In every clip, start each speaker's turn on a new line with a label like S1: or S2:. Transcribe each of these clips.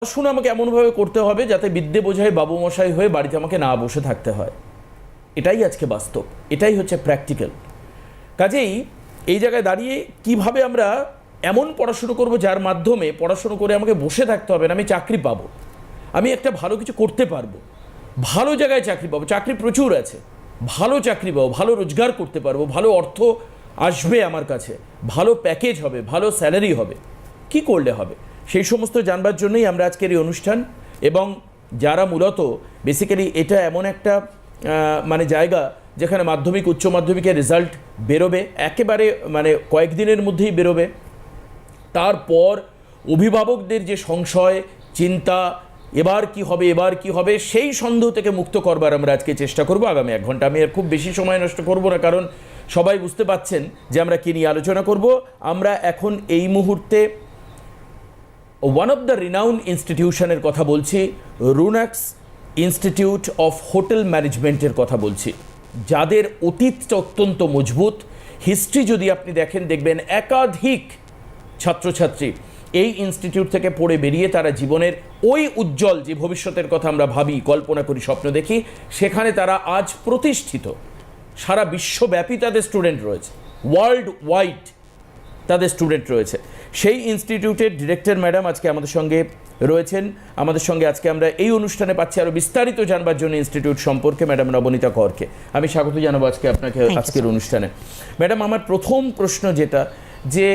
S1: পড়াশোনা আমাকে এমনভাবে করতে হবে যাতে বিদ্যে বোঝায় বাবুমশাই হয়ে বাড়িতে আমাকে না বসে থাকতে হয়। এটাই আজকে বাস্তব, এটাই হচ্ছে প্র্যাকটিক্যাল। কাজেই এই জায়গায় দাঁড়িয়ে কিভাবে আমরা এমন পড়াশুনো করব যার মাধ্যমে পড়াশুনো করে আমাকে বসে থাকতে হবে না, আমি চাকরি পাবো, আমি একটা ভালো কিছু করতে পারবো, ভালো জায়গায় চাকরি পাবো, চাকরি প্রচুর আছে, ভালো চাকরি পাবো, ভালো রোজগার করতে পারবো, ভালো অর্থ আসবে আমার কাছে, ভালো প্যাকেজ হবে, ভালো স্যালারি হবে, কি করলে হবে সেই সমস্ত জানবার জন্যই আমরা আজকের এই অনুষ্ঠান। এবং যারা মূলত বেসিক্যালি এটা এমন একটা মানে জায়গা যেখানে মাধ্যমিক উচ্চ মাধ্যমিকের রেজাল্ট বেরোবে, একেবারে মানে কয়েকদিনের মধ্যেই বেরোবে, তারপর অভিভাবকদের যে সংশয় চিন্তা এবার কি হবে এবার কি হবে সেই সন্দেহ থেকে মুক্ত করবার আমরা আজকে চেষ্টা করব আগামী 1 ঘন্টা। আমি আর খুব বেশি সময় নষ্ট করব না, কারণ সবাই বুঝতে পাচ্ছেন যে আমরা কী নিয়ে আলোচনা করব। আমরা এখন এই মুহূর্তে ওয়ান অফ দ্য রিনাউন্ড ইনস্টিটিউশনের কথা বলছি, রুনাক্স ইনস্টিটিউট অফ হোটেল ম্যানেজমেন্টের কথা বলছি, যাদের অতীতটা অত্যন্ত মজবুত। হিস্ট্রি যদি আপনি দেখেন দেখবেন একাধিক ছাত্রছাত্রী এই ইনস্টিটিউট থেকে পড়ে বেরিয়ে তারা জীবনের ওই উজ্জ্বল যে ভবিষ্যতের কথা আমরা ভাবি, কল্পনা করি, স্বপ্ন দেখি, সেখানে তারা আজ প্রতিষ্ঠিত। সারা বিশ্বব্যাপী তাদের স্টুডেন্ট রয়েছে, ওয়ার্ল্ড ওয়াইড তাদের স্টুডেন্ট রয়েছে। সেই ইনস্টিটিউটের ডিরেক্টর ম্যাডাম আজকে আমাদের সঙ্গে রয়েছেন। আমাদের সঙ্গে আজকে আমরা এই অনুষ্ঠানে পাচ্ছি আরও বিস্তারিত জানবার জন্য ইনস্টিটিউট সম্পর্কে ম্যাডাম নবনীতা করকে আমি স্বাগত জানাবো আজকে আপনাকে আজকের অনুষ্ঠানে। ম্যাডাম, আমার প্রথম প্রশ্ন যেটা, যে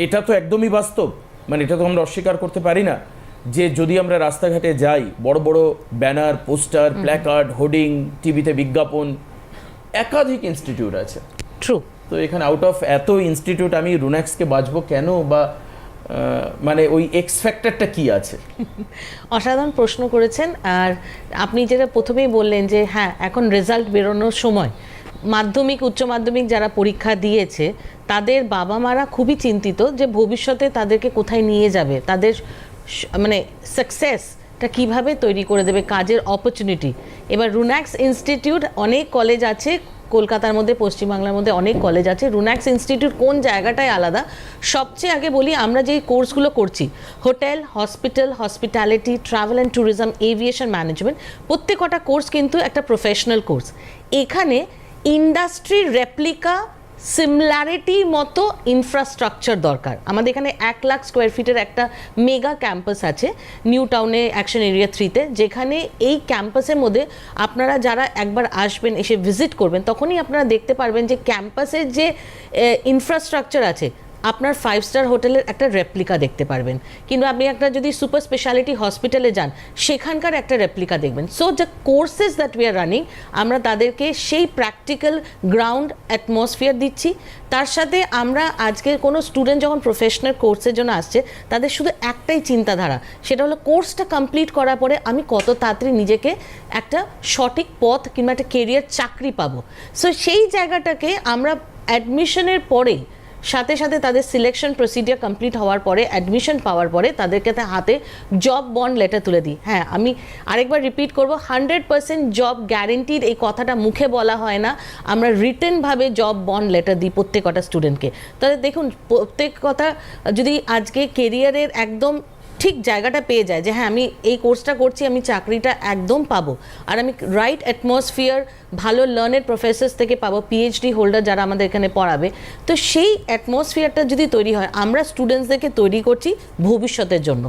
S1: এটা তো একদমই বাস্তব, মানে এটা তো আমরা অস্বীকার করতে পারি না যে যদি আমরা রাস্তাঘাটে যাই, বড় বড় ব্যানার, পোস্টার, প্ল্যাকার্ড, হোর্ডিং, টিভিতে বিজ্ঞাপন, একাধিক ইনস্টিটিউট আছে।
S2: ট্রু।
S1: তো এখানে আউট অফ এত ইনস্টিটিউট আমি রুনাক্সকে বাঁচবো কেন, বা মানে ওই এক্স ফ্যাক্টরটা কি আছে?
S2: অসাধারণ প্রশ্ন করেছেন। আর আপনি যেটা প্রথমেই বললেন যে হ্যাঁ, এখন রেজাল্ট বেরোনোর সময়, মাধ্যমিক উচ্চ মাধ্যমিক যারা পরীক্ষা দিয়েছে তাদের বাবা মারা খুবই চিন্তিত যে ভবিষ্যতে তাদেরকে কোথায় নিয়ে যাবে, তাদের মানে সাকসেসটা কিভাবে তৈরি করে দেবে, কাজের অপরচুনিটি। এবার রুনাক্স ইনস্টিটিউট, অনেক কলেজ আছে কলকাতার মধ্যে, পশ্চিমবাংলার মধ্যে অনেক কলেজ আছে। রুনাক্স ইনস্টিটিউট কোন জায়গাটায় আলাদা, সবচেয়ে আগে বলি, আমরা যেই কোর্সগুলো করছি, hotel, hospital, hospitality, travel and tourism, aviation management, প্রত্যেকটা কোর্স কিন্তু একটা প্রফেশনাল কোর্স। এখানে ইন্ডাস্ট্রির রেপ্লিকা সিমিলারিটি মতো ইনফ্রাস্ট্রাকচার দরকার। আমাদের এখানে 1 লাখ স্কোয়ার ফিটের একটা মেগা ক্যাম্পাস আছে নিউ টাউনে, অ্যাকশন এরিয়া 3-তে, যেখানে এই ক্যাম্পাসের মধ্যে আপনারা যারা একবার আসবেন, এসে ভিজিট করবেন, তখনই আপনারা দেখতে পারবেন যে ক্যাম্পাসের যে ইনফ্রাস্ট্রাকচার আছে, আপনার 5 স্টার হোটেলের একটা রেপ্লিকা দেখতে পারবেন, কিংবা আপনি একটা যদি সুপার স্পেশালিটি হসপিটালে যান, সেখানকার একটা রেপ্লিকা দেখবেন। So the courses that we are running, আমরা তাদেরকে সেই প্র্যাকটিক্যাল গ্রাউন্ড অ্যাটমসফিয়ার দিচ্ছি। তার সাথে আমরা আজকে কোনো স্টুডেন্ট যখন প্রফেশনাল কোর্সের জন্য আসছে, তাদের শুধু একটাই চিন্তাধারা, সেটা হলো কোর্সটা কমপ্লিট করার পরে আমি কত তাড়াতাড়ি নিজেকে একটা সঠিক পথ কিংবা একটা কেরিয়ার চাকরি পাবো। সো সেই জায়গাটাকে আমরা অ্যাডমিশনের পরে, সাথে সাথে তাদের সিলেকশন প্রসিডিওর কমপ্লিট হওয়ার পরে, অ্যাডমিশন পাওয়ার পরে তাদেরকে হাতে জব বন্ড লেটার তুলে দিই। হ্যাঁ, আমি আরেকবার রিপিট করব, 100% জব গ্যারেন্টিড, এই কথাটা মুখে বলা হয় না, আমরা রিটেনভাবে জব বন্ড লেটার দিই প্রত্যেকটা স্টুডেন্টকে। তাহলে দেখুন, প্রত্যেক কথা যদি আজকে কেরিয়ারের একদম ঠিক জায়গাটা পেয়ে যায় যে হ্যাঁ, আমি এই কোর্সটা করছি, আমি চাকরিটা একদম পাবো, আর আমি রাইট অ্যাটমসফিয়ার, ভালো লার্নেড প্রফেসর্স থেকে পাবো, পিএইচডি হোল্ডার যারা আমাদের এখানে পড়াবে, তো সেই অ্যাটমসফিয়ারটা যদি তৈরি হয়, আমরা স্টুডেন্টসদেরকে তৈরি করছি ভবিষ্যতের জন্য।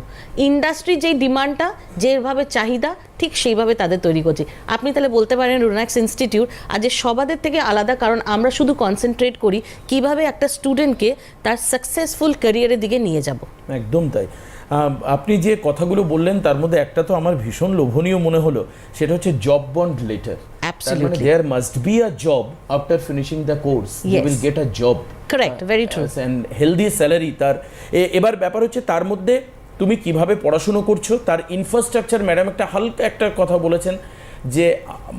S2: ইন্ডাস্ট্রি যেই ডিমান্ডটা, যেভাবে চাহিদা, ঠিক সেইভাবে তাদের তৈরি করছি। আপনি তাহলে বলতে পারেন রুনাক্স ইনস্টিটিউট আজ সবাদের থেকে আলাদা, কারণ আমরা শুধু কনসেন্ট্রেট করি কিভাবে একটা স্টুডেন্টকে তার সাকসেসফুল ক্যারিয়ারের দিকে নিয়ে যাব।
S1: একদম তাই। আপনি যে কথাগুলো বললেন তার মধ্যে একটা তো আমার ভীষণ লোভনীয় মনে হলো, সেটা হচ্ছে job bond letter.
S2: Absolutely.
S1: There must be a job after finishing the course.
S2: Yes.
S1: You will get a job.
S2: Correct, very true.
S1: And healthy salary. তার এবার ব্যাপার হচ্ছে তার মধ্যে তুমি কিভাবে পড়াশুনো করছো, তার ইনফ্রাস্ট্রাকচার। ম্যাডাম একটা হালকা একটা কথা বলেছেন যে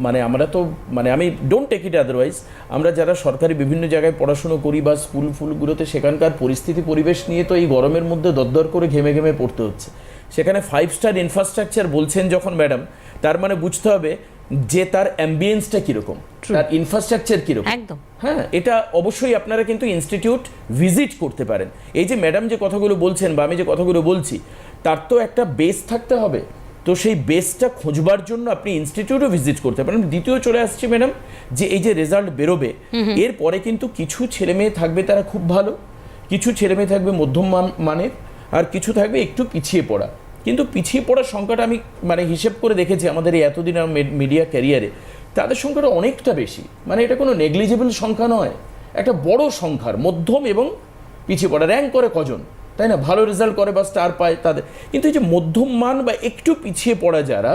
S1: মানে আমরা তো মানে আমি ডোন্ট টেক ইট আদারওয়াইজ, আমরা যারা সরকারি বিভিন্ন জায়গায় পড়াশুনো করি বা স্কুলগুলোতে, সেখানকার পরিস্থিতি পরিবেশ নিয়ে তো এই গরমের মধ্যে দরদর করে ঘেমে ঘেমে পড়তে হচ্ছে। সেখানে 5 স্টার ইনফ্রাস্ট্রাকচার বলছেন যখন ম্যাডাম, তার মানে বুঝতে হবে যে তার অ্যাম্বিয়েন্সটা কীরকম, তার ইনফ্রাস্ট্রাকচার কীরকম।
S2: একদম
S1: হ্যাঁ, এটা অবশ্যই আপনারা কিন্তু ইনস্টিটিউট ভিজিট করতে পারেন। এই যে ম্যাডাম যে কথাগুলো বলছেন বা আমি যে কথাগুলো বলছি, তার তো একটা বেস থাকতে হবে। তো সেই বেসটা খোঁজবার জন্য আপনি ইনস্টিটিউটও ভিজিট করতে পারেন। দ্বিতীয় চলে আসছি ম্যাডাম, যে এই যে রেজাল্ট বেরোবে এরপরে কিন্তু কিছু ছেলে মেয়ে থাকবে তারা খুব ভালো, কিছু ছেলে মেয়ে থাকবে মধ্যম মানের, আর কিছু থাকবে একটু পিছিয়ে পড়া। কিন্তু পিছিয়ে পড়ার সংখ্যাটা আমি মানে হিসেব করে দেখেছি আমাদের এই এতদিন মিডিয়া ক্যারিয়ারে, তাদের সংখ্যাটা অনেকটা বেশি। মানে এটা কোনো নেগলিজেবল সংখ্যা নয়, একটা বড় সংখ্যার মধ্যম এবং পিছিয়ে পড়া। র্যাঙ্ক করে কজন, তাই না? ভালো রেজাল্ট করে বা স্টার পায় তাদের, কিন্তু এই যে মধ্যম মান বা একটু পিছিয়ে পড়া যারা,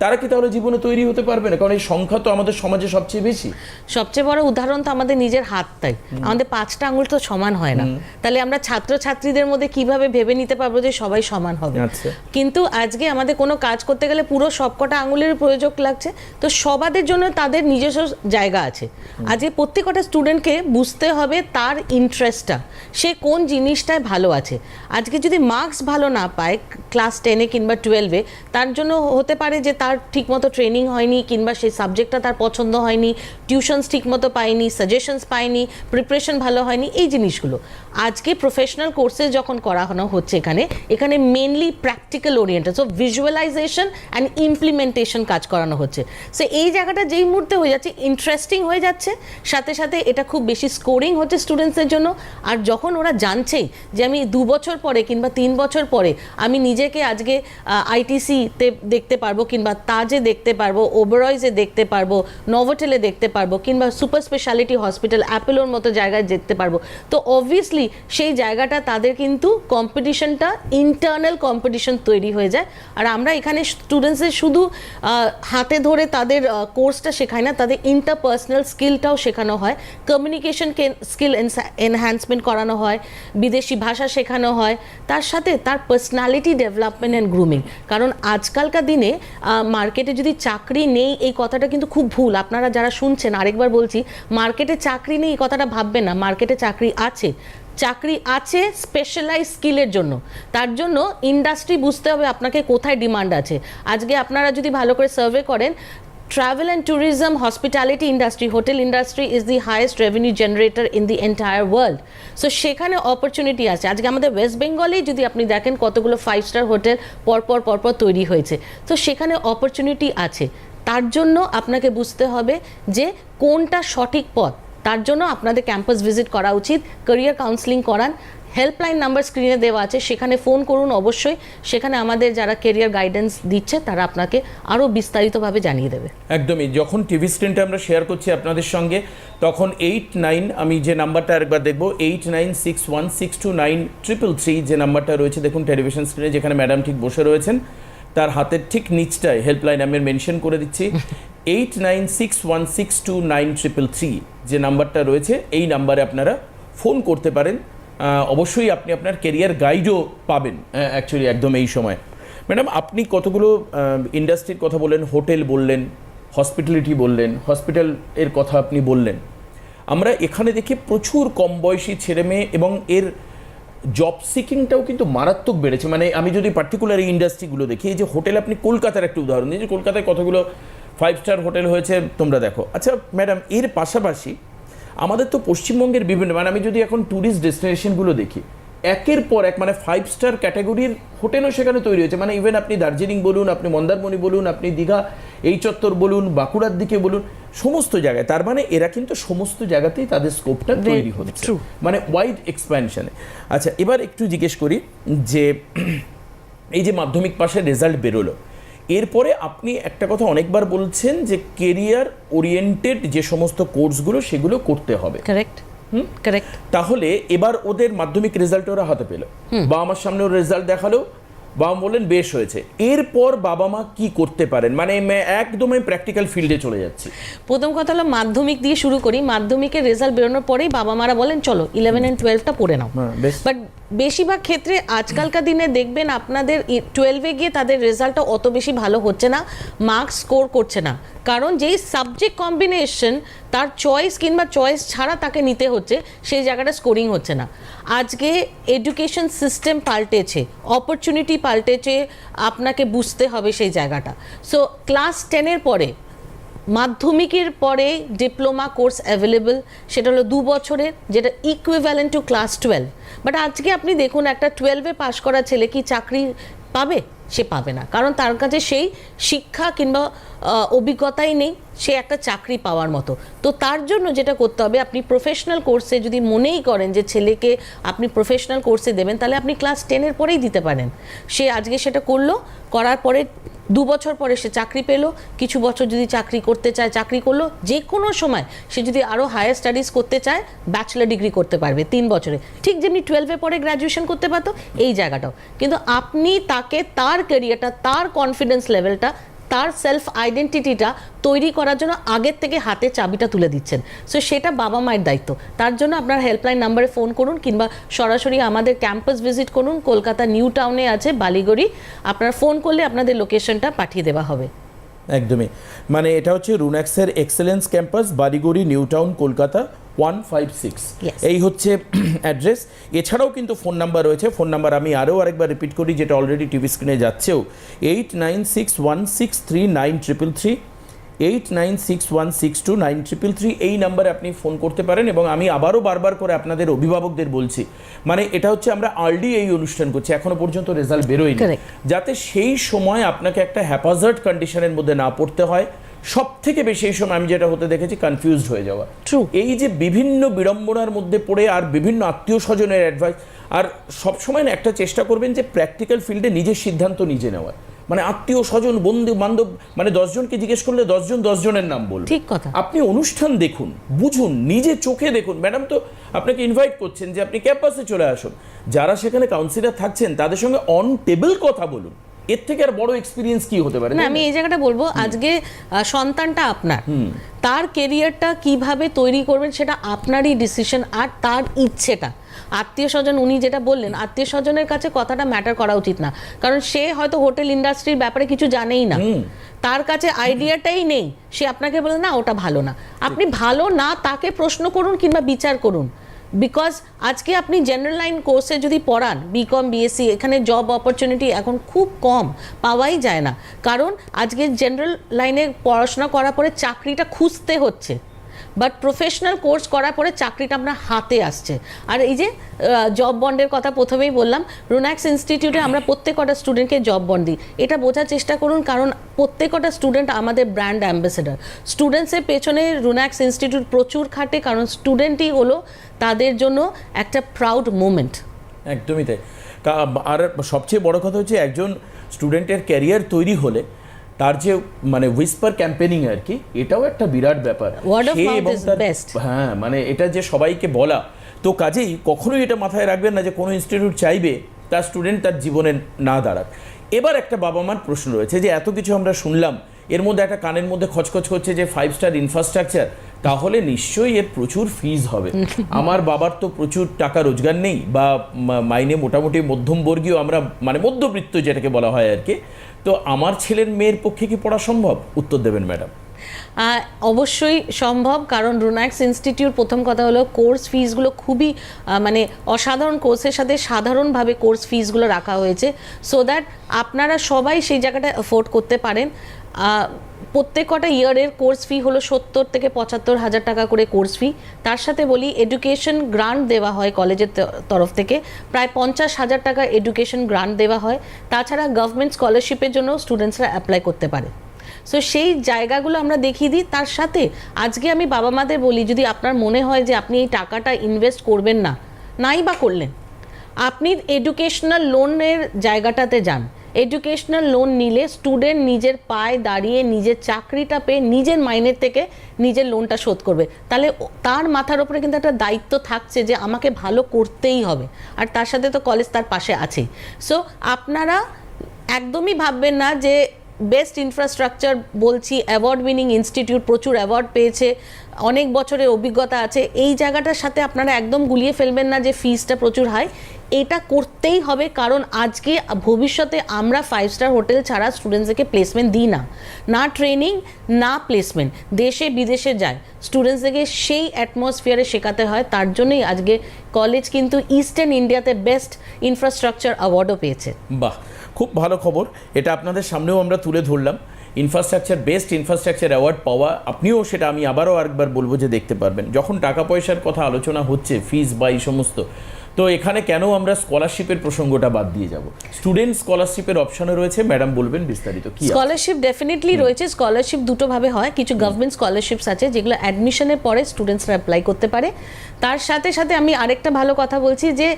S1: তারা কি তাহলে জীবনে তৈরি হতে পারবে না? কারণ এই সংখ্যা তো আমাদের সমাজে সবচেয়ে বেশি।
S2: সবচেয়ে বড় উদাহরণ তো আমাদের নিজের হাতটাই, আমাদের 5টা আঙুল তো সমান হয় না। তাহলে আমরা ছাত্রছাত্রীদের মধ্যে কিভাবে ভেবে নিতে পারবো যে সবাই সমান হবে? কিন্তু আজকে আমাদের কোনো কাজ করতে গেলে পুরো সবকটা আঙুলের প্রয়োজন লাগছে। তো সবাদের জন্য তাদের নিজস্ব জায়গা আছে। আজকে প্রত্যেকটা স্টুডেন্টকে বুঝতে হবে তার ইন্টারেস্টটা, সে কোন জিনিসটায় ভালো আছে। আজকে যদি মার্কস ভালো না পায় ক্লাস 10-এ কিংবা 12-এ, তার জন্য হতে পারে যে তার ঠিকমতো ট্রেনিং হয়নি, কিংবা সেই সাবজেক্টটা তার পছন্দ হয়নি, টিউশনস ঠিকমতো পায়নি, সাজেশনস পায়নি, প্রিপারেশন ভালো হয়নি, এই জিনিসগুলো। আজকে প্রফেশনাল কোর্সেস যখন করানো হচ্ছে এখানে mainly practical oriented, so visualisation and implementation কাজ করানো হচ্ছে। সো এই জায়গাটা যেই মুহূর্তে হয়ে যাচ্ছে ইন্টারেস্টিং হয়ে যাচ্ছে, সাথে সাথে এটা খুব বেশি স্কোরিং হচ্ছে স্টুডেন্টসদের জন্য। আর যখন ওরা জানছেই যে আমি 2 বছর পরে কিংবা 3 বছর পরে আমি নিজেকে আজকে আইটিসিতে দেখতে পারবো, কিংবা তাজে দেখতে পারবো, ওবেরয়েজে দেখতে পারবো, নোভোটেলে দেখতে পারবো, কিংবা সুপার স্পেশালিটি হসপিটাল অ্যাপোলোর মতো জায়গায় দেখতে পারবো, তো অবভিয়াসলি সেই জায়গাটা তাদের কিন্তু কম্পিটিশনটা ইন্টারনাল কম্পিটিশন তৈরি হয়ে যায়। আর আমরা এখানে স্টুডেন্টসদের শুধু হাতে ধরে তাদের কোর্সটা শেখাই না, তাদের ইন্টারপার্সোনাল স্কিলটাও শেখানো হয়, কমিউনিকেশন স্কিল এনহ্যান্সমেন্ট করানো হয়, বিদেশি ভাষা শেখানো হয়, তার সাথে তার পার্সোনালিটি ডেভেলপমেন্ট অ্যান্ড গ্রুমিং। কারণ আজকালকার দিনে মার্কেটে যদি চাকরি নেই এই কথাটা কিন্তু খুব ভুল। আপনারা যারা শুনছেন আরেকবার বলছি, মার্কেটে চাকরি নেই এই কথাটা ভাববেন না, মার্কেটে চাকরি আছে। চাকরি আছে স্পেশালাইজ স্কিলের জন্য। তার জন্য ইন্ডাস্ট্রি বুঝতে হবে আপনাকে কোথায় ডিমান্ড আছে। আজকে আপনারা যদি ভালো করে সার্ভে করেন, travel and tourism, hospitality industry, hotel industry is the highest revenue generator in the entire world. So সেখানে অপরচুনিটি আছে। আজকে আমাদের ওয়েস্ট বেঙ্গলে যদি আপনি দেখেন কতগুলো 5-স্টার হোটেল পরপর তৈরি হয়েছে, তো সেখানে অপরচুনিটি আছে। তার জন্য আপনাকে বুঝতে হবে যে কোনটা সঠিক পথ। তার জন্য আপনাদের ক্যাম্পাস ভিজিট করা উচিত, ক্যারিয়ার কাউন্সেলিং করান। হেল্পলাইন নাম্বার স্ক্রিনে দেওয়া আছে, সেখানে ফোন করুন অবশ্যই। সেখানে আমাদের যারা কেরিয়ার গাইডেন্স দিচ্ছে তারা আপনাকে আরও বিস্তারিতভাবে জানিয়ে দেবে।
S1: একদমই। যখন টিভি স্ক্রিনটা আমরা শেয়ার করছি আপনাদের সঙ্গে, তখন 89, আমি যে নাম্বারটা আরেকবার দেখবো, 8961629333 যে নাম্বারটা রয়েছে দেখুন টেলিভিশন স্ক্রিনে, যেখানে ম্যাডাম ঠিক বসে রয়েছেন, তার হাতের ঠিক নিচটায় হেল্পলাইন আমি মেনশন করে দিচ্ছি। 8961629333 যে নাম্বারটা রয়েছে, এই নাম্বারে আপনারা ফোন করতে পারেন। অবশ্যই আপনি আপনার কেরিয়ার গাইডও পাবেন অ্যাকচুয়ালি একদম এই সময়। ম্যাডাম, আপনি কতগুলো ইন্ডাস্ট্রির কথা বললেন, হোটেল বললেন, হসপিটালিটি বললেন, হসপিটাল এর কথা আপনি বললেন। আমরা এখানে দেখি প্রচুর কম বয়সী ছেলে মেয়ে, এবং এর জব সিকিংটাও কিন্তু মারাত্মক বেড়েছে। মানে আমি যদি পার্টিকুলার এই ইন্ডাস্ট্রিগুলো দেখি, এই যে হোটেল, আপনি কলকাতার একটা উদাহরণ দিই, যে কলকাতায় কতগুলো 5-স্টার হোটেল হয়েছে তোমরা দেখো। আচ্ছা ম্যাডাম, এর পাশাপাশি আমাদের তো পশ্চিমবঙ্গের বিভিন্ন, মানে আমি যদি এখন ট্যুরিস্ট ডেস্টিনেশনগুলো দেখি, একের পর এক মানে 5-স্টার ক্যাটাগরির হোটেলও সেখানে তৈরি হয়েছে। মানে ইভেন আপনি দার্জিলিং বলুন, আপনি মন্দারমণি বলুন, আপনি দীঘা এই চত্বর বলুন, বাঁকুড়ার দিকে বলুন, সমস্ত জায়গায়। তার মানে এরা কিন্তু সমস্ত জায়গাতেই তাদের স্কোপটা তৈরি হচ্ছে, মানে ওয়াইড এক্সপ্যানশনে। আচ্ছা, এবার একটু জিজ্ঞেস করি যে এই যে মাধ্যমিক পাশের রেজাল্ট বেরোলো, এরপরে আপনি একটা কথা অনেকবার বলছেন যে কেরিয়ার ওরিয়েন্টেড যে সমস্ত কোর্সগুলো সেগুলো করতে হবে।
S2: কারেক্ট।
S1: তাহলে এবার ওদের মাধ্যমিক রেজাল্ট ওরা হাতে পেল, বা আমার সামনে ওর রেজাল্ট দেখালো, বাবা বললেন বেশ হয়েছে, এরপর বাবা মা কি করতে পারেন? মানে একদমই প্র্যাকটিক্যাল ফিল্ডে চলে যাচ্ছি।
S2: প্রথম কথা হলো মাধ্যমিক দিয়ে শুরু করি। মাধ্যমিকের রেজাল্ট বেরোনোর পরেই বাবা মারা বলেন চলো 11 and 12টা পড়ে নাও। বাট বেশিরভাগ ক্ষেত্রে আজকালকার দিনে দেখবেন আপনাদের 12-এ গিয়ে তাদের রেজাল্টটা অত বেশি ভালো হচ্ছে না, মার্কস স্কোর করছে না। কারণ যেই সাবজেক্ট কম্বিনেশন তার চয়েস কিংবা চয়েস ছাড়া তাকে নিতে হচ্ছে, সেই জায়গাটা স্কোরিং হচ্ছে না। আজকে এডুকেশন সিস্টেম পাল্টেছে, অপরচুনিটি পাল্টেছে, আপনাকে বুঝতে হবে সেই জায়গাটা। সো ক্লাস 10-এর পরে মাধ্যমিকের পরে ডিপ্লোমা কোর্স অ্যাভেলেবল, সেটা হলো 2 বছরের, যেটা ইকুইভ্যালেন্ট টু ক্লাস 12। বাট আজকে আপনি দেখুন একটা 12-এ পাশ করা ছেলে কি চাকরি পাবে? সে পাবে না, কারণ তার কাছে সেই শিক্ষা কিংবা অভিজ্ঞতাই নেই সে একটা চাকরি পাওয়ার মতো। তো তার জন্য যেটা করতে হবে, আপনি প্রফেশনাল কোর্সে যদি মনেই করেন যে ছেলেকে আপনি প্রফেশনাল কোর্সে দেবেন, তাহলে আপনি ক্লাস 10-এর পরেই দিতে পারেন। সে আজকে সেটা করলো, করার পরে 2 বছর পরে সে চাকরি পেলো, কিছু বছর যদি চাকরি করতে চায় চাকরি করলো, যে কোনো সময় সে যদি আরও হায়ার স্টাডিজ করতে চায় ব্যাচেলর ডিগ্রি করতে পারবে 3 বছরে, ঠিক যেমনি 12-এ পরে গ্র্যাজুয়েশন করতে পারতো, এই জায়গাটাও। কিন্তু আপনি তাকে তার ক্যারিয়ারটা, তার কনফিডেন্স লেভেলটা, তার সেলফ আইডেন্টিটিটা তৈরি করার জন্য আগের থেকে হাতে চাবিটা তুলে দিচ্ছেন। সো সেটা বাবা মায়ের দায়িত্ব। তার জন্য আপনার হেল্পলাইন নাম্বারে ফোন করুন কিংবা সরাসরি আমাদের ক্যাম্পাস ভিজিট করুন, কলকাতা নিউ টাউনে আছে বালিগড়ি। আপনারা ফোন করলে আপনাদের লোকেশনটা পাঠিয়ে দেওয়া হবে।
S1: একদমই, মানে এটা হচ্ছে রুনাক্সের এক্সেলেন্স ক্যাম্পাস, বালিগড়ি, নিউ টাউন, কলকাতা 156।
S2: Yes.
S1: এই হচ্ছে অ্যাড্রেস। এছাড়াও কিন্তু ফোন নাম্বার রয়েছে। ফোন নাম্বার আমি আরও আরেকবার রিপিট করি, যেটা অলরেডি টিভি স্ক্রিনে যাচ্ছেও, 8961639333, 8961629333। এই নাম্বারে আপনি ফোন করতে পারেন। এবং আমি আবারও বারবার করে আপনাদের অভিভাবকদের বলছি, মানে এটা হচ্ছে আমরা আর্লি এই অনুষ্ঠান করছি, এখনো পর্যন্ত রেজাল্ট বেরোয়নি,
S2: Correct.
S1: যাতে সেই সময় আপনাকে একটা হ্যাপাজার্ড কন্ডিশনের মধ্যে না পড়তে হয়। সব থেকে বেশি এই সময় আমি যেটা হতে দেখেছি, কনফিউজড হয়ে যাওয়া।
S2: True.
S1: এই যে বিভিন্ন বিড়ম্বনার মধ্যে পড়ে আর বিভিন্ন আত্মীয় স্বজনের অ্যাডভাইস, আর সবসময় না একটা চেষ্টা করবেন যে প্র্যাকটিক্যাল ফিল্ডে নিজের সিদ্ধান্ত নিজে নেওয়ার। মানে আত্মীয় স্বজন, বন্ধু বান্ধব, মানে 10 জনকে জিজ্ঞেস করলে 10 জনের নাম বলুন।
S2: ঠিক কথা।
S1: আপনি অনুষ্ঠান দেখুন, বুঝুন, নিজে চোখে দেখুন। ম্যাডাম তো আপনাকে ইনভাইট করছেন যে আপনি ক্যাম্পাসে চলে আসুন, যারা সেখানে কাউন্সিলর থাকছেন তাদের সঙ্গে অন টেবিল কথা বলুন। এর থেকে আর বড় এক্সপিরিয়েন্স কি হতে পারে?
S2: না, আমি এই জায়গাটা বলবো, আজকে সন্তানটা আপনার, তার কেরিয়ারটা কিভাবে তৈরি করবেন সেটা আপনারই ডিসিশন, আর তার ইচ্ছেটা। আত্মীয় স্বজন, উনি যেটা বললেন, আত্মীয় স্বজনের কাছে কথাটা ম্যাটার করা উচিত না, কারণ সে হয়তো হোটেল ইন্ডাস্ট্রির ব্যাপারে কিছু জানেই না, তার কাছে আইডিয়াটাই নেই। সে আপনাকে বলে না ওটা ভালো না, আপনি ভালো না তাকে প্রশ্ন করুন কিংবা বিচার করুন। বিকজ আজকে আপনি জেনারেল লাইন কোর্সে যদি পড়ান, বিকম, বিএসসি, এখানে জব অপরচুনিটি এখন খুব কম, পাওয়াই যায় না। কারণ আজকে জেনারেল লাইনে পড়াশোনা করার পরে চাকরিটা খুঁজতে হচ্ছে, বাট প্রফেশনাল কোর্স করার পরে চাকরিটা আপনার হাতে আসছে। আর এই যে জব বন্ডের কথা প্রথমেই বললাম, রুনাক্স ইনস্টিটিউটে আমরা প্রত্যেকটা স্টুডেন্টকে জব বন্ড দিই। এটা বোঝার চেষ্টা করুন, কারণ প্রত্যেকটা স্টুডেন্ট আমাদের ব্র্যান্ড অ্যাম্বাসেডার। স্টুডেন্টসের পেছনে রুনাক্স ইনস্টিটিউট প্রচুর খাটে, কারণ স্টুডেন্টই হলো তাদের জন্য একটা প্রাউড মোমেন্ট।
S1: একদমই তাই। আর সবচেয়ে বড় কথা হচ্ছে, একজন স্টুডেন্টের ক্যারিয়ার তৈরি হলে তার যে মানে উইসপার ক্যাম্পেনিং আর কি, এটাও একটা বিরাট ব্যাপার।
S2: Word of
S1: সে
S2: mouth
S1: এবং
S2: is
S1: তার-
S2: best.
S1: হ্যাঁ, মানে এটা যে সবাইকে বলা, তো কাজেই কখনোই এটা মাথায় রাখবেন না যে কোনো ইনস্টিটিউট চাইবে তার স্টুডেন্ট তার জীবনে না দাঁড়াক। এবার একটা বাবা মার প্রশ্ন রয়েছে যে এত কিছু আমরা শুনলাম, এর মধ্যে একটা কানের মধ্যে খচখচ করছে যে 5 স্টার ইনফ্রাস্ট্রাকচার, তাহলে নিশ্চয়ই এর প্রচুর ফিজ হবে। আমার বাবার তো প্রচুর টাকা রোজগার নেই, বা মাইনে মোটামুটি মধ্যমবর্গীয়, আমরা মানে মধ্যবিত্ত যেটাকে বলা হয় আর কি। তো আমার ছেলের মেয়ের পক্ষে কি পড়া সম্ভব? উত্তর দেবেন ম্যাডাম।
S2: অবশ্যই সম্ভব, কারণ রুনাক্স ইনস্টিটিউট, প্রথম কথা হলো কোর্স ফিসগুলো খুবই মানে অসাধারণ, কোর্সের সাথে সাধারণভাবে কোর্স ফিসগুলো রাখা হয়েছে, সো দ্যাট আপনারা সবাই সেই জায়গাটা অ্যাফোর্ড করতে পারেন। প্রত্যেকটা ইয়ারের কোর্স ফি হলো 70 থেকে 75 হাজার টাকা করে কোর্স ফি। তার সাথে বলি এডুকেশন গ্রান্ট দেওয়া হয় কলেজের তরফ থেকে, প্রায় 50 হাজার টাকা এডুকেশন গ্রান্ট দেওয়া হয়। তাছাড়া গভর্নমেন্ট স্কলারশিপের জন্য স্টুডেন্টসরা অ্যাপ্লাই করতে পারে। সো সেই জায়গাগুলো আমরা দেখিয়ে দিই। তার সাথে আজকে আমি বাবা মাদের বলি, যদি আপনার মনে হয় যে আপনি এই টাকাটা ইনভেস্ট করবেন না, নাই বা করলেন, আপনি এডুকেশনাল লোনের জায়গাটাতে যান। এডুকেশনাল লোন নিলে স্টুডেন্ট নিজের পায়ে দাঁড়িয়ে নিজের চাকরিটা পেয়ে নিজের মাইনের থেকে নিজের লোনটা শোধ করবে। তাহলে তার মাথার উপরে কিন্তু একটা দায়িত্ব থাকছে যে আমাকে ভালো করতেই হবে, আর তার সাথে তো কলেজ তার পাশে আছেই। সো আপনারা একদমই ভাববেন না যে বেস্ট ইনফ্রাস্ট্রাকচার বলছি, অ্যাওয়ার্ড উইনিং ইনস্টিটিউট, প্রচুর অ্যাওয়ার্ড পেয়েছে, অনেক বছরের অভিজ্ঞতা আছে, এই জায়গাটার সাথে আপনারা একদম গুলিয়ে ফেলবেন না যে ফিসটা প্রচুর হাই। এটা করতেই হবে, কারণ আজকে ভবিষ্যতে আমরা 5 স্টার হোটেল ছাড়া স্টুডেন্টসদেরকে প্লেসমেন্ট দিই না, না ট্রেনিং না প্লেসমেন্ট। দেশে বিদেশে যায় স্টুডেন্টসদেরকে সেই অ্যাটমসফিয়ারে শেখাতে হয়। তার জন্যই আজকে কলেজ কিন্তু ইস্টার্ন ইন্ডিয়াতে বেস্ট ইনফ্রাস্ট্রাকচার অ্যাওয়ার্ডও পেয়েছে।
S1: বাহ, খুব ভালো খবর। এটা আপনাদের সামনেও আমরা তুলে ধরলাম। ইনফ্রাস্ট্রাকচার বেস্ট ইনফ্রাস্ট্রাকচার অ্যাওয়ার্ড পাওয়া, আপনিও সেটা আমি আবারও আরেকবার বলবো যে দেখতে পারবেন। যখন টাকা পয়সার কথা আলোচনা হচ্ছে, ফিস বা এই সমস্ত, তো এখানে কেন আমরা স্কলারশিপের প্রসঙ্গটা বাদ দিয়ে যাব? স্টুডেন্ট স্কলারশিপের অপশনে রয়েছে, ম্যাডাম বলবেন বিস্তারিত কি আছে?
S2: স্কলারশিপ ডেফিনেটলি রয়েছে। স্কলারশিপ দুটো ভাবে হয়, কিছু গভর্নমেন্ট স্কলারশিপস আছে যেগুলো অ্যাডমিশনের পরে স্টুডেন্টসরা অ্যাপ্লাই করতে পারে। তার সাথে সাথে আমি আরেকটা ভালো কথা বলছি যে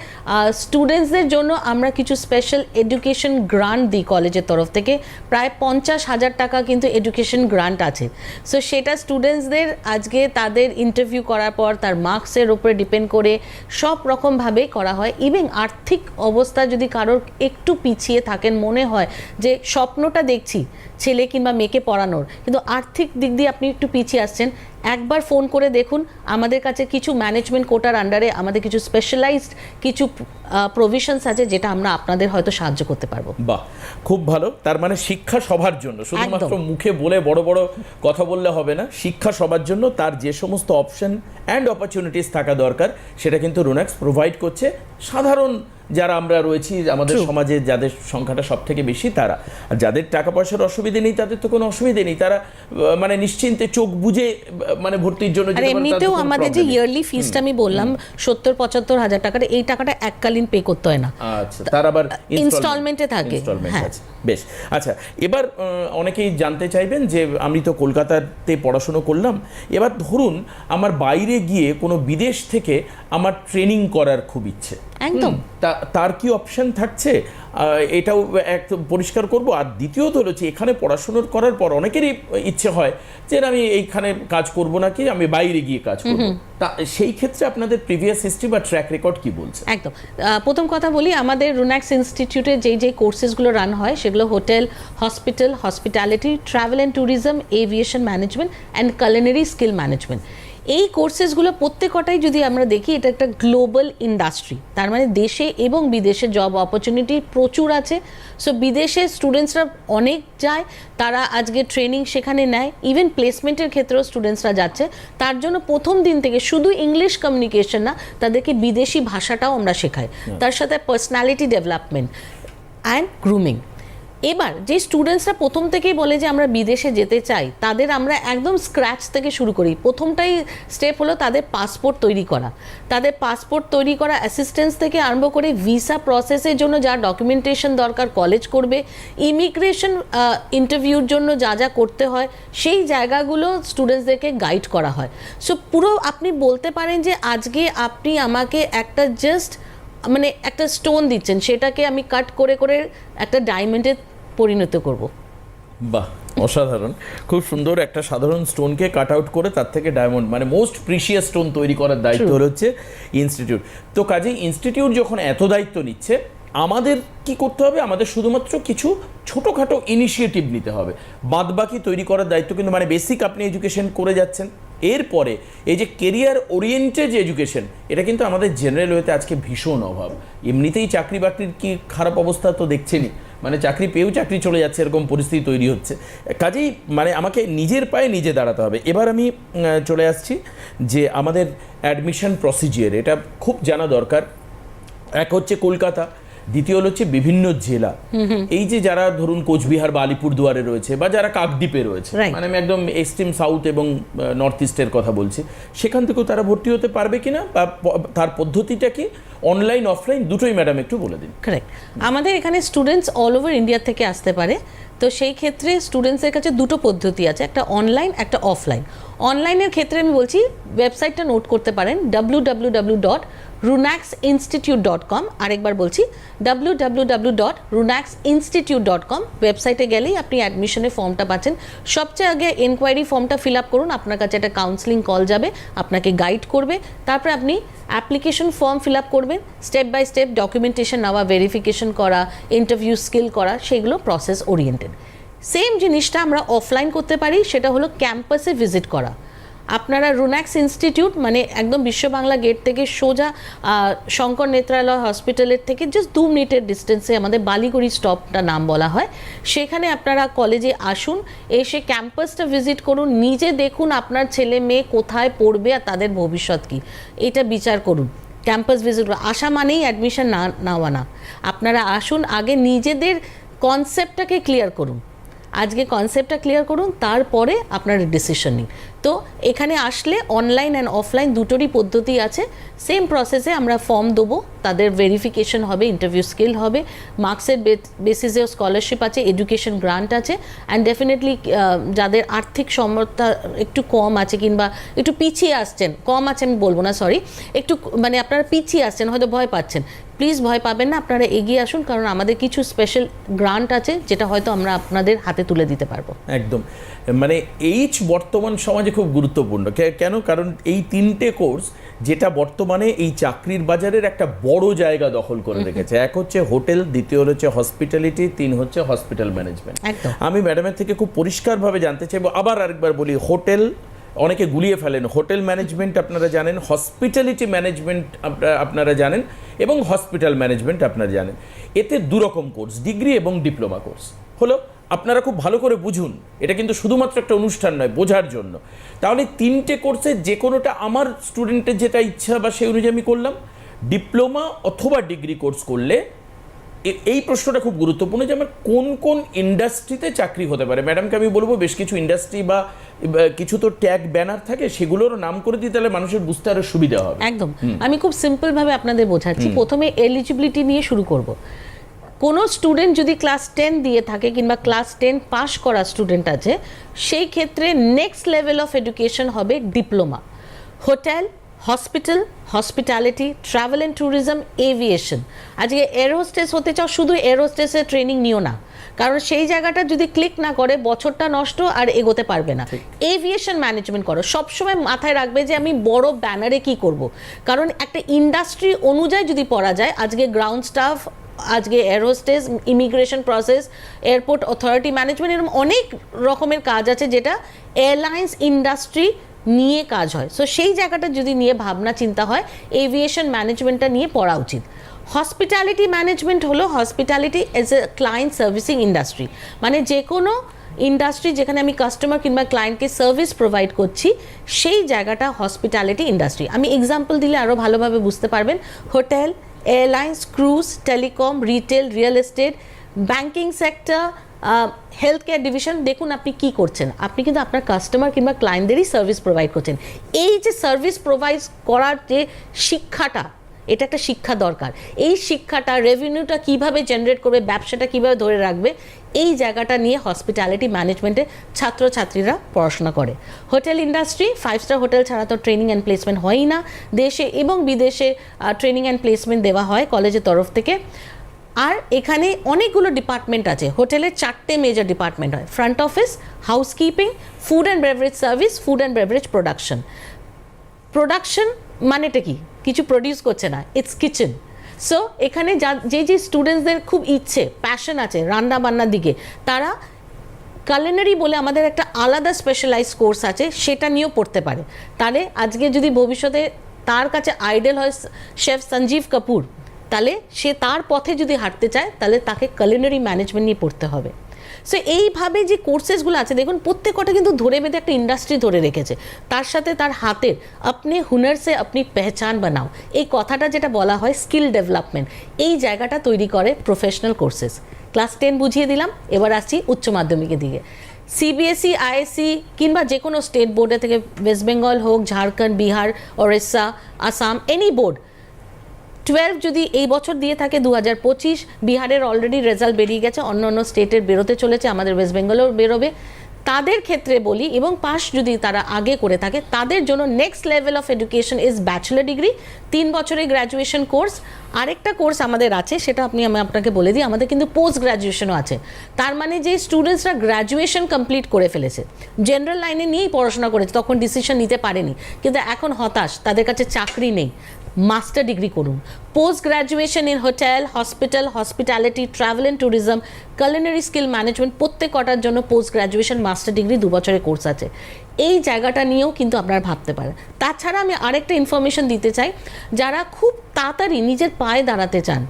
S2: স্টুডেন্টসদের জন্য আমরা কিছু স্পেশাল এডুকেশন গ্রান্ট দিই কলেজের তরফ থেকে, প্রায় 50,000 টাকা কিন্তু এডুকেশন গ্রান্ট আছে। সো সেটা স্টুডেন্টসদের আজকে তাদের ইন্টারভিউ করার পর তার মার্কসের উপরে ডিপেন্ড করে সব রকমভাবে করা হয়। ইভেন আর্থিক অবস্থা যদি কারোর একটু পিছিয়ে থাকেন, মনে হয় যে স্বপ্নটা দেখছি ছেলে কিংবা মেয়েকে পড়ানোর, কিন্তু আর্থিক দিক দিয়ে আপনি একটু পিছিয়ে আসছেন, একবার ফোন করে দেখুন। আমাদের কাছে কিছু ম্যানেজমেন্ট কোটার আন্ডারে আমাদের কিছু স্পেশালাইজড কিছু প্রভিশনস আছে যেটা আমরা আপনাদের হয়তো সাহায্য করতে পারবো।
S1: বাহ, খুব ভালো। তার মানে শিক্ষা সবার জন্য, শুধুমাত্র মুখে বলে বড় বড় কথা বললে হবে না, শিক্ষা সবার জন্য তার যে সমস্ত অপশন অ্যান্ড অপরচুনিটিস থাকা দরকার সেটা কিন্তু রুনাক্স প্রোভাইড করছে। সাধারণ যারা আমরা রয়েছি আমাদের সমাজে, যাদের সংখ্যাটা সব থেকে বেশি, তারা, আর যাদের টাকা পয়সার অসুবিধে নেই তাদের তো কোনো অসুবিধে নেই, তারা মানে নিশ্চিন্তে চোখ বুঝে মানে ভর্তির জন্য যেতে পারে।
S2: এমনিতেও আমাদের যে ইয়ারলি ফিসটা আমি বললাম 70-75 হাজার টাকাটা, এই টাকাটা এককালীন পে করতে হয় না।
S1: আচ্ছা, তার আবার
S2: ইনস্টলমেন্টে থাকে।
S1: হ্যাঁ, বেশ। আচ্ছা, এবার অনেকেই জানতে চাইবেন যে আমি তো কলকাতাতে পড়াশুনো করলাম, এবার ধরুন আমার বাইরে গিয়ে কোনো বিদেশ থেকে আমার ট্রেনিং করার খুব ইচ্ছে,
S2: একদম
S1: তার কি অপশন থাকছে? এটাও এক পরিষ্কার করব। আর দ্বিতীয়ত হচ্ছে এখানে পড়াশুনো করার পর অনেকেরই ইচ্ছে হয় যে আমি এইখানে কাজ করব না, কি আমি বাইরে গিয়ে কাজ করব। তা সেই ক্ষেত্রে আপনাদের প্রিভিয়াস হিস্ট্রি বা ট্র্যাক রেকর্ড কি বলছে?
S2: একদম। প্রথম কথা বলি, আমাদের রুনাক্স ইনস্টিটিউটে যেই কোর্সেসগুলো রান হয় সেগুলো hotel, hospital, hospitality, travel and tourism, aviation management and culinary skill management. এই কোর্সেসগুলো প্রত্যেকটাই যদি আমরা দেখি, এটা একটা গ্লোবাল ইন্ডাস্ট্রি, তার মানে দেশে এবং বিদেশে জব অপরচুনিটি প্রচুর আছে। সো বিদেশে স্টুডেন্টসরা অনেক যায়, তারা আজকে ট্রেনিং সেখানে নেয়, ইভেন প্লেসমেন্টের ক্ষেত্রেও স্টুডেন্টসরা যাচ্ছে। তার জন্য প্রথম দিন থেকে শুধু ইংলিশ কমিউনিকেশন না, তাদেরকে বিদেশি ভাষাটাও আমরা শেখাই, তার সাথে পার্সোনালিটি ডেভেলপমেন্ট অ্যান্ড গ্রুমিং। এবার যে স্টুডেন্টসরা প্রথম থেকেই বলে যে আমরা বিদেশে যেতে চাই, তাদের আমরা একদম স্ক্র্যাচ থেকে শুরু করি। প্রথমটাই স্টেপ হলো তাদের পাসপোর্ট তৈরি করা। তাদের পাসপোর্ট তৈরি করা অ্যাসিস্ট্যান্স থেকে আরম্ভ করে ভিসা প্রসেসের জন্য যা ডকুমেন্টেশন দরকার কলেজ করবে, ইমিগ্রেশন ইন্টারভিউর জন্য যা যা করতে হয় সেই জায়গাগুলো স্টুডেন্টসদেরকে গাইড করা হয়। সো পুরো আপনি বলতে পারেন যে আজকে আপনি আমাকে একটা জাস্ট মানে একটা স্টোন দিচ্ছেন, সেটাকে আমি কাট করে করে একটা ডায়মন্ডে পরিণত করব।
S1: বাহ, অসাধারণ। খুব সুন্দর। একটা সাধারণ স্টোনকে কাট আউট করে তার থেকে ডায়মন্ড, মানে মোস্ট প্রিশিয়াস স্টোন তৈরি করার দায়িত্ব হচ্ছে ইনস্টিটিউট। তো কাজেই ইনস্টিটিউট যখন এত দায়িত্ব নিচ্ছে, আমাদের কি করতে হবে? আমাদের শুধুমাত্র কিছু ছোটোখাটো ইনিশিয়েটিভ নিতে হবে, বাদবাকি তৈরি করার দায়িত্ব কিন্তু, মানে বেসিক আপনি এডুকেশন করে যাচ্ছেন, এরপরে এই যে কেরিয়ার ওরিয়েন্টেড এডুকেশন, এটা কিন্তু আমাদের জেনারেল ওয়েতে আজকে ভীষণ অভাব। এমনিতেই চাকরি বাকরির কি খারাপ অবস্থা তো দেখছেনই, মানে চাকরি পেয়েও চাকরি চলে যাচ্ছে, এরকম পরিস্থিতি তৈরি হচ্ছে। কাজেই মানে আমাকে নিজের পায়ে নিজে দাঁড়াতে হবে। এবার আমি চলে আসছি যে আমাদের অ্যাডমিশন প্রসিজিয়ার, এটা খুব জানা দরকার। এক হচ্ছে কলকাতা, দ্বিতীয় হচ্ছে বিভিন্ন জেলা। এই যে যারা ধরুন কোচবিহার বা আলিপুরদুয়ারে রয়েছে, বা যারা কাকদ্বীপে রয়েছে, মানে আমি একদম এক্সট্রিম সাউথ এবং নর্থ ইস্টের কথা বলছি, সেখান থেকেও তারা ভর্তি হতে পারবে কিনা, বা তার পদ্ধতিটা কি, অনলাইন অফলাইন দুটোই ম্যাডাম একটু বলে দিন।
S2: কারেক্ট। আমাদের এখানে স্টুডেন্টস অল ওভার ইন্ডিয়া থেকে আসতে পারে। তো সেই ক্ষেত্রে স্টুডেন্টসের কাছে দুটো পদ্ধতি আছে, একটা অনলাইন, একটা অফলাইন। অনলাইনের ক্ষেত্রে আমি বলছি ওয়েবসাইটটা নোট করতে পারেন, www.runaxinstitute.com। আরেকবার বলছি www.runaxinstitute.com। ওয়েবসাইটে গেলেই আপনি অ্যাডমিশনের ফর্মটা পাচ্ছেন। সবচেয়ে আগে এনকোয়ারি ফর্মটা ফিল আপ করুন, আপনার কাছে একটা কাউন্সিলিং কল যাবে, আপনাকে গাইড করবে। তারপরে আপনি অ্যাপ্লিকেশন ফর্ম ফিল আপ করবেন, স্টেপ বাই স্টেপ ডকুমেন্টেশন নেওয়া, ভেরিফিকেশন করা, ইন্টারভিউ স্কিল করা, সেগুলো প্রসেস ওরিয়েন্টেড। সেম জিনিসটা আমরা অফলাইন করতে পারি, সেটা হলো ক্যাম্পাসে ভিজিট করা। আপনারা রুনাক্স ইনস্টিটিউট মানে একদম বিশ্ব বাংলা গেট থেকে সোজা শঙ্কর নেত্রালয় হসপিটালের থেকে জাস্ট 2 মিনিটের ডিস্টেন্সে আমাদের বালিগুড়ি স্টপটা নাম বলা হয়, সেখানে আপনারা কলেজে আসুন, এসে ক্যাম্পাসটা ভিজিট করুন, নিজে দেখুন আপনার ছেলে মেয়ে কোথায় পড়বে আর তাদের ভবিষ্যৎ কী, এটা বিচার করুন। ক্যাম্পাস ভিজিট আসা মানেই অ্যাডমিশন নেওয়া না, আপনারা আসুন, আগে নিজেদের কনসেপ্টটাকে ক্লিয়ার করুন। আজকে কনসেপ্টটা ক্লিয়ার করুন, তারপরে আপনার ডিসিশন নিন। তো এখানে আসলে অনলাইন অ্যান্ড অফলাইন দুটোরই পদ্ধতি আছে। সেম প্রসেসে আমরা ফর্ম দেবো, তাদের ভেরিফিকেশন হবে, ইন্টারভিউ স্কিল হবে, মার্কসের বেসিসেও স্কলারশিপ আছে, এডুকেশন গ্রান্ট আছে, অ্যান্ড ডেফিনেটলি যাদের আর্থিক সমর্থা একটু কম আছে কিংবা একটু পিছিয়ে আসছেন, কম আছে আমি বলবো না, সরি, একটু মানে আপনারা পিছিয়ে আসছেন, হয়তো ভয় পাচ্ছেন, প্লিজ ভয় পাবেন না, আপনারা এগিয়ে আসুন, কারণ আমাদের কিছু স্পেশাল গ্রান্ট আছে যেটা হয়তো আমরা আপনাদের হাতে তুলে দিতে পারবো।
S1: একদম, মানে এইচ বর্তমান সমাজে খুব গুরুত্বপূর্ণ। কেন? কারণ এই 3টে কোর্স যেটা বর্তমানে এই চাকরির বাজারের একটা বড় জায়গা দখল করে রেখেছে। এক হচ্ছে হোটেল, দ্বিতীয় হচ্ছে হসপিটালিটি, 3 হচ্ছে হসপিটাল ম্যানেজমেন্ট। আমি ম্যাডামের থেকে খুব পরিষ্কারভাবে জানতে চাইবো, আবার আরেকবার বলি, হোটেল অনেকে গুলিয়ে ফেলেন, হোটেল ম্যানেজমেন্ট আপনারা জানেন, হসপিটালিটি ম্যানেজমেন্ট আপনারা জানেন, এবং হসপিটাল ম্যানেজমেন্ট আপনারা জানেন। এতে 2 রকম কোর্স, ডিগ্রি এবং ডিপ্লোমা কোর্স হলো। আপনারা খুব ভালো করে বুঝুন, এটা কিন্তু শুধুমাত্র একটা অনুষ্ঠান নয়, বোঝার জন্য। তাহলে 3টে কোর্সে যে কোনোটা আমার স্টুডেন্টের যেটা ইচ্ছা বা সেই অনুযায়ী আমি করলাম। ডিপ্লোমা অথবা ডিগ্রি কোর্স করলে এই প্রশ্নটা খুব গুরুত্বপূর্ণ যে আমার কোন কোন ইন্ডাস্ট্রিতে চাকরি হতে পারে। ম্যাডামকে আমি বলবো বেশ কিছু ইন্ডাস্ট্রি বা কিছু তো ট্যাগ ব্যানার থাকে, সেগুলোর নাম করে দিই, তাহলে মানুষের বুঝতে আরো সুবিধা হবে।
S2: একদম, আমি খুব সিম্পল ভাবে আপনাদের বোঝাচ্ছি। প্রথমে এলিজিবিলিটি নিয়ে শুরু করব। কোনো স্টুডেন্ট যদি ক্লাস 10 দিয়ে থাকে কিংবা ক্লাস 10 পাস করা স্টুডেন্ট আছে, সেই ক্ষেত্রে নেক্সট লেভেল অফ এডুকেশন হবে diploma. Hotel, hospital, hospitality, travel and tourism, aviation. আজকে এয়ার হোস্টেস হতে চাও, শুধু এয়ার হোস্টেসের ট্রেনিং নিও না, কারণ সেই জায়গাটা যদি ক্লিক না করে বছরটা নষ্ট আর এগোতে পারবে না। এভিয়েশন ম্যানেজমেন্ট করো, সবসময় মাথায় রাখবে যে আমি বড় ব্যানারে কি করব, কারণ একটা ইন্ডাস্ট্রি অনুযায়ী যদি পড়া যায়, আজকে গ্রাউন্ড স্টাফ, আজকে air hostess, immigration process, airport authority management, এরকম অনেক রকমের কাজ আছে যেটা এয়ারলাইন্স ইন্ডাস্ট্রি নিয়ে কাজ হয়। সো সেই জায়গাটা যদি নিয়ে ভাবনা চিন্তা হয়, এভিয়েশন ম্যানেজমেন্টটা নিয়ে পড়া উচিত। হসপিটালিটি ম্যানেজমেন্ট হলো, hospitality as a client servicing industry, মানে যে কোনো ইন্ডাস্ট্রি যেখানে আমি কাস্টমার কিংবা ক্লায়েন্টকে সার্ভিস প্রোভাইড করছি, সেই জায়গাটা হসপিটালিটি ইন্ডাস্ট্রি। আমি এক্সাম্পল দিলে আরও ভালোভাবে বুঝতে পারবেন। Hotel, airlines, cruise, telecom, retail, real estate, banking sector, health care division. দেখুন আপনি কি করছেন, আপনি কিন্তু আপনার কাস্টমার কিংবা ক্লায়েন্টদেরই সার্ভিস প্রোভাইড করছেন। এই যে সার্ভিস প্রোভাইড করার যে শিক্ষাটা, এটা একটা শিক্ষা দরকার। এই শিক্ষাটা, রেভিনিউটা কিভাবে জেনারেট করবে, ব্যবসাটা কিভাবে ধরে রাখবে, এই জায়গাটা নিয়ে হসপিটালিটি ম্যানেজমেন্টে ছাত্রছাত্রীরা পড়াশোনা করে। হোটেল ইন্ডাস্ট্রি, 5 স্টার হোটেল ছাড়া তো ট্রেনিং অ্যান্ড প্লেসমেন্ট হয়ই না। দেশে এবং বিদেশে ট্রেনিং অ্যান্ড প্লেসমেন্ট দেওয়া হয় কলেজের তরফ থেকে। আর এখানে অনেকগুলো ডিপার্টমেন্ট আছে। হোটেলের 4টে মেজর ডিপার্টমেন্ট হয়, front office, housekeeping, food and beverage service, food and beverage production. Production মানেটা কি? কিছু প্রডিউস করছে না, ইটস কিচেন। সো এখানে যে স্টুডেন্টসদের খুব ইচ্ছে, প্যাশন আছে রান্না বান্নার দিকে, তারা কালিনারি বলে আমাদের একটা আলাদা স্পেশালাইজ কোর্স আছে, সেটা নিয়েও পড়তে পারে। তাহলে আজকে যদি ভবিষ্যতে তার কাছে আইডল হয় শেফ সঞ্জীব কাপুর, তাহলে সে তার পথে যদি হাঁটতে চায়, তাহলে তাকে কালিনারি ম্যানেজমেন্ট নিয়ে পড়তে হবে। সো এইভাবে যে কোর্সেসগুলো আছে, দেখুন প্রত্যেকটা কিন্তু ধরে বেঁধে একটা ইন্ডাস্ট্রি ধরে রেখেছে। তার সাথে তার হাতের আপনি হুনার সে আপনি পেহচান বানাও, এই কথাটা যেটা বলা হয় স্কিল ডেভেলপমেন্ট, এই জায়গাটা তৈরি করে প্রফেশনাল কোর্সেস। ক্লাস 10 বুঝিয়ে দিলাম, এবার আসছি উচ্চ মাধ্যমিকের দিকে। সিবিএসই, আইএসসি কিংবা যে কোনো স্টেট বোর্ডে থেকে, ওয়েস্ট বেঙ্গল হোক, ঝাড়খণ্ড, বিহার, ওড়িশা, আসাম, এনি বোর্ড, 12 যদি এই বছর দিয়ে থাকে 2025, বিহারের অলরেডি রেজাল্ট বেরিয়ে গেছে, অন্য স্টেটের বেরোতে চলেছে, আমাদের ওয়েস্ট বেঙ্গলেও বেরোবে। তাদের ক্ষেত্রে বলি, এবং পাস যদি তারা আগে করে থাকে, তাদের জন্য next level of education is bachelor degree, 3 বছরের গ্র্যাজুয়েশন কোর্স। আরেকটা কোর্স আমাদের আছে, সেটা আমি আপনাকে বলে দিই, আমাদের কিন্তু পোস্ট গ্র্যাজুয়েশনও আছে। তার মানে যে স্টুডেন্টসরা গ্র্যাজুয়েশন কমপ্লিট করে ফেলেছে, জেনারেল লাইনে নিয়েই পড়াশোনা করেছে, তখন ডিসিশন নিতে পারেনি, কিন্তু এখন হতাশ, তাদের কাছে চাকরি নেই, মাস্টার ডিগ্রি করুন। Post graduation in hotel, hospital, hospitality, travel and tourism, culinary skill management, প্রত্যেক কটার জন্য পোস্ট গ্র্যাজুয়েশন মাস্টার ডিগ্রি 2 বছরের কোর্স আছে। এই জায়গাটা নিয়েও কিন্তু আপনারা ভাবতে পারেন। তাছাড়া আমি আরেকটা ইনফরমেশন দিতে চাই, যারা খুব তাড়াতাড়ি নিজের পায়ে দাঁড়াতে চান,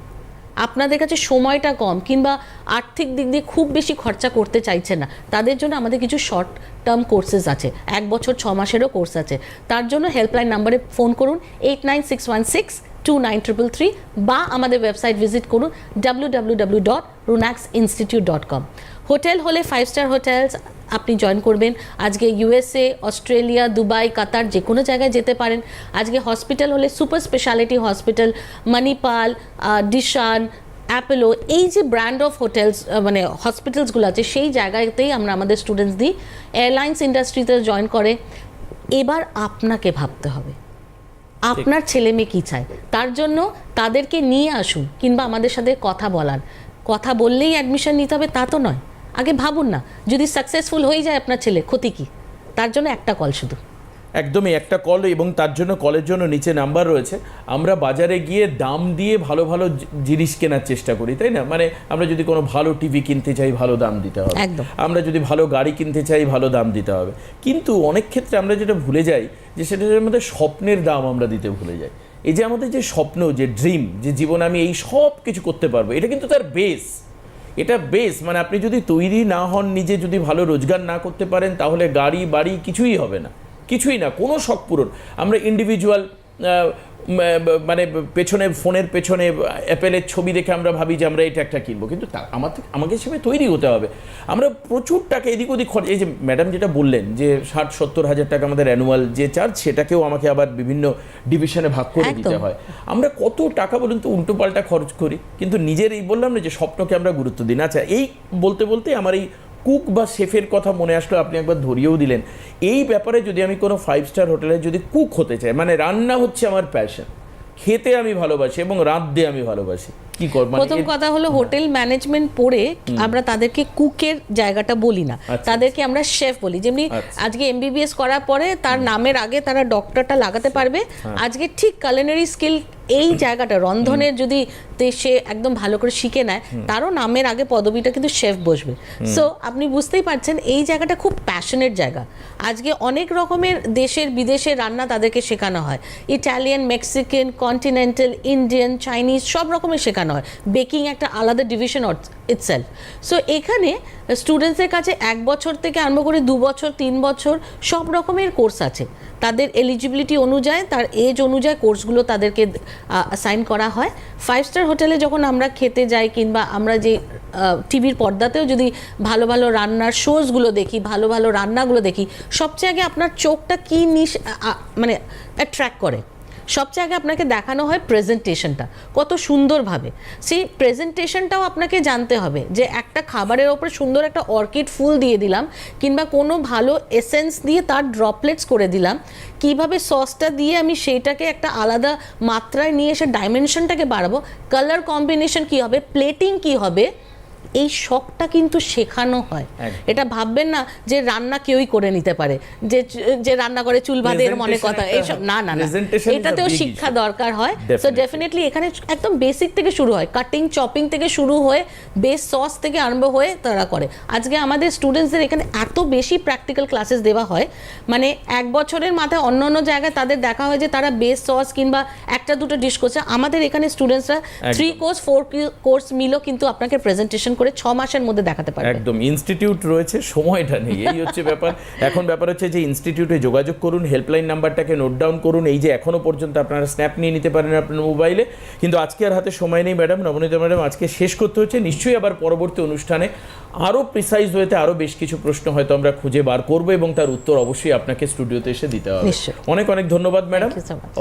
S2: আপনাদের কাছে সময়টা কম কিংবা আর্থিক দিক দিয়ে খুব বেশি খরচা করতে চাইছে না, তাদের জন্য আমাদের কিছু শর্ট টার্ম কোর্সেস আছে, 1 বছর 6 মাসেরও কোর্স আছে। তার জন্য হেল্পলাইন নাম্বারে ফোন করুন 89616293333, বা আমাদের ওয়েবসাইট ভিজিট করুন www.runaxinstitute.com। হোটেল হলে 5 স্টার হোটেলস আপনি জয়েন করবেন। আজকে ইউএসএ, অস্ট্রেলিয়া, দুবাই, কাতার যে কোনো জায়গায় যেতে পারেন। আজকে হসপিটাল হলে সুপার স্পেশালিটি হসপিটাল, মণিপাল, ডিশান, অ্যাপোলো, এই যে ব্র্যান্ড অফ হোটেলস মানে হসপিটালসগুলো আছে সেই জায়গাতেই আমরা আমাদের স্টুডেন্টস দিই। এয়ারলাইন্স ইন্ডাস্ট্রিতে জয়েন করে। এবার আপনাকে ভাবতে হবে আপনার ছেলে মেয়ে কী চায়, তার জন্য তাদেরকে নিয়ে আসুন কিংবা আমাদের সাথে কথা বললেই অ্যাডমিশন নিতে হবে তা তো নয়। আগে ভাবুন না, যদি সাকসেসফুল হয়ে যায় আপনার ছেলে, ক্ষতি কী? তার জন্য একটা কল শুধু,
S1: একদমই একটা কল, এবং তার জন্য কলের জন্য নিচে নাম্বার রয়েছে। আমরা বাজারে গিয়ে দাম দিয়ে ভালো ভালো জিনিস কেনার চেষ্টা করি, তাই না? মানে আমরা যদি কোনো ভালো টিভি কিনতে চাই ভালো দাম দিতে হবে,
S2: একদম।
S1: আমরা যদি ভালো গাড়ি কিনতে চাই ভালো দাম দিতে হবে। কিন্তু অনেক ক্ষেত্রে আমরা যেটা ভুলে যাই যে সেটার মধ্যে স্বপ্নের দাম আমরা দিতে ভুলে যাই। এই যে আমাদের যে স্বপ্ন, যে ড্রিম, যে জীবনে আমি এই সব কিছু করতে পারবো, এটা কিন্তু তার বেস। এটা বেস মানে আপনি যদি তৈরি না হন, নিজে যদি ভালো রোজগার না করতে পারেন, তাহলে গাড়ি বাড়ি কিছুই হবে না, কিছুই না, কোনো শখ পূরণ। আমরা ইন্ডিভিজুয়াল মানে পেছনে ফোনের পেছনে অ্যাপেলের ছবি দেখে আমরা ভাবি যে আমরা এটা একটা কিনবো, কিন্তু আমাকে হিসেবে তৈরি হতে হবে। আমরা প্রচুর টাকা এদিক ওদিক খরচ, এই যে ম্যাডাম যেটা বললেন যে 60-70 হাজার টাকা আমাদের অ্যানুয়াল যে চার্জ, সেটাকেও আমাকে আবার বিভিন্ন ডিভিশনে ভাগ করে দিতে হয়। আমরা কত টাকা বলুন তো উল্টো পাল্টা খরচ করি, কিন্তু নিজের এই বললাম না যে স্বপ্নকে আমরা গুরুত্ব দিই না। আচ্ছা, এই বলতে বলতে আমার এই কুক বা শেফের কথা মনে আসলো, আপনি একবার ধরিয়েও দিলেন। এই ব্যাপারে যদি আমি কোনো 5 স্টার হোটেলে যদি কুক হতে চাই, মানে রান্না হচ্ছে আমার প্যাশন, খেতে আমি ভালোবাসি এবং রাঁধতে আমি ভালোবাসি, কি করব?
S2: প্রথম কথা হলো হোটেল ম্যানেজমেন্ট পড়ে আমরা তাদেরকে কুকের জায়গাটা বলি না, তাদেরকে আমরা শেফ বলি। যেমনি আজকে এমবিবিএস করার পরে তার নামের আগে তারা ডক্টরটা লাগাতে পারবে, আজকে ঠিক কালিনারি স্কিল এই জায়গাটা রন্ধনের যদি সে একদম ভালো করে শিখে নেয়, তারও নামের আগে পদবিটা কিন্তু শেফ বসবে। সো আপনি বুঝতেই পারছেন এই জায়গাটা খুব প্যাশনেট জায়গা। আজকে অনেক রকমের দেশের বিদেশের রান্না তাদেরকে শেখানো হয়, Italian, Mexican, continental, Indian, Chinese, সব রকমের শেখানো হয়। বেকিং একটা আলাদা ডিভিশন ইটসেলফ। সো এখানে স্টুডেন্টসদের কাছে 1 বছর থেকে আরম্ভ করে 2 বছর, 3 বছর সব রকমের কোর্স আছে। তাদের এলিজিবিলিটি অনুযায়ী, তার এজ অনুযায়ী কোর্সগুলো তাদেরকে অ্যাসাইন করা হয়। 5 স্টার হোটেলে যখন আমরা খেতে যাই কিংবা আমরা যে টিভির পর্দাতেও যদি ভালো ভালো রান্নার শোজগুলো দেখি, ভালো ভালো রান্নাগুলো দেখি, সবচেয়ে আগে আপনার চোখটা কী মানে অ্যাট্রাক্ট করে, সবচেয়ে আগে আপনাকে দেখানো হয় প্রেজেন্টেশনটা কত সুন্দরভাবে। সেই প্রেজেন্টেশনটাও আপনাকে জানতে হবে যে একটা খাবারের ওপর সুন্দর একটা অর্কিড ফুল দিয়ে দিলাম কিংবা কোনো ভালো এসেন্স দিয়ে তার ড্রপলেটস করে দিলাম, কিভাবে সসটা দিয়ে আমি সেইটাকে একটা আলাদা মাত্রায় নিয়ে এসে ডাইমেনশনটাকে বাড়াবো, কালার কম্বিনেশন কী হবে, প্লেটিং কী হবে, এই শখটা কিন্তু শেখানো হয়। এটা ভাববেন না যে রান্না কেউই করে নিতে পারে, যে রান্না করে চুল বাঁধে এর মনে কথা, এইসব না না না, এটাতেও শিক্ষা দরকার হয়। সো ডেফিনেটলি এখানে একদম বেসিক থেকে শুরু হয়, কাটিং চপিং থেকে শুরু হয়ে বেস সস থেকে আরম্ভ হয়ে তারা করে। আজকে আমাদের স্টুডেন্টসদের এখানে এত বেশি প্র্যাকটিক্যাল ক্লাসেস দেওয়া হয়, মানে 1 বছরের মাথায় অন্য অন্য জায়গায় তাদের দেখা হয় যে তারা বেস সস কিংবা 1-2 ডিশ করছে। আমাদের এখানে স্টুডেন্টসরা 3 কোর্স 4 কোর্স মিলও কিন্তু আপনাকে প্রেজেন্টেশন করে 6 মাসের মধ্যে দেখাতে পারবে।
S1: একদম, ইনস্টিটিউট রয়েছে, সময়টা নেই, এই হচ্ছে ব্যাপার। এখন ব্যাপার হচ্ছে যে ইনস্টিটিউটে যোগাযোগ করুন, হেল্পলাইন নাম্বারটাকে নোট ডাউন করুন। এই যে এখনো পর্যন্ত আপনারা স্ন্যাপ নিয়ে নিতে পারেন আপনার মোবাইলে, কিন্তু আজকে আর হাতে সময় নেই ম্যাডাম, নবনীতা ম্যাডাম, আজকে শেষ করতে হচ্ছে। নিশ্চয়ই আবার পরবর্তী অনুষ্ঠানে আরও প্রিসাইজ হতে আরও বেশ কিছু প্রশ্ন হয়তো আমরা খুঁজে বার করবো এবং তার উত্তর অবশ্যই আপনাকে স্টুডিওতে এসে দিতে হবে। অনেক অনেক ধন্যবাদ ম্যাডাম,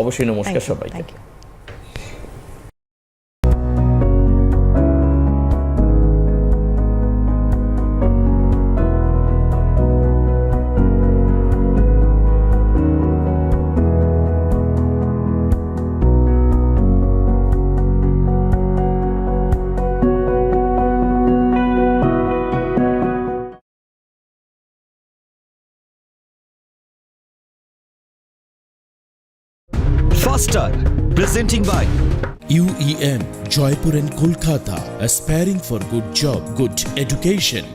S1: অবশ্যই নমস্কার সবাইকে।
S3: Faster, presenting by
S4: UEM, Jaipur and Kolkata, aspiring for good job, good education.